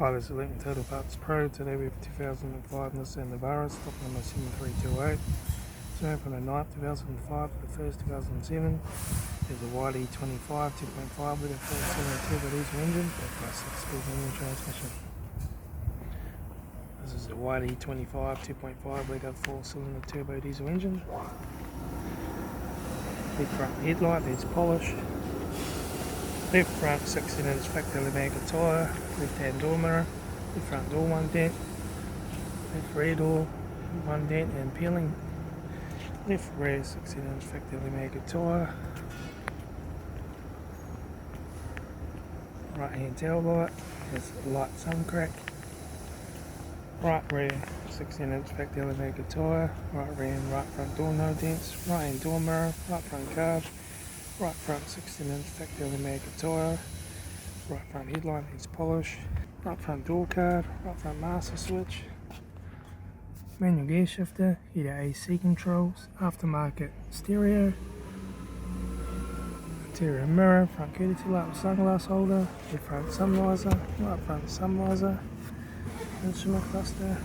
Hi, this is Litre Total Parts Pro. Today we have 2005 Nissan Navara, stock number 7328. So from the 9th 2005 to the 1st 2007. There's a White E25 2.5 litre 4-cylinder turbo diesel engine backed by 6-speed manual transmission. This is a White E25 2.5 litre 4-cylinder turbo diesel engine. Big front headlight needs polish. Left front 16-inch factory magnet tyre, left hand door mirror, left front door 1 dent, left rear door 1 dent and peeling, left rear 16-inch factory magnet tyre, right hand tail light, has light sun crack, right rear 16-inch factory magnet tyre, right rear and right front door no dents, right hand door mirror, right front card, right front 16-inch factory magnet tyre, right front headlight needs polish, right front door card, right front master switch, manual gear shifter, heater AC controls, aftermarket stereo, interior mirror, front courtesy light with sunglass holder, left front sun visor, right front sun visor, instrument cluster,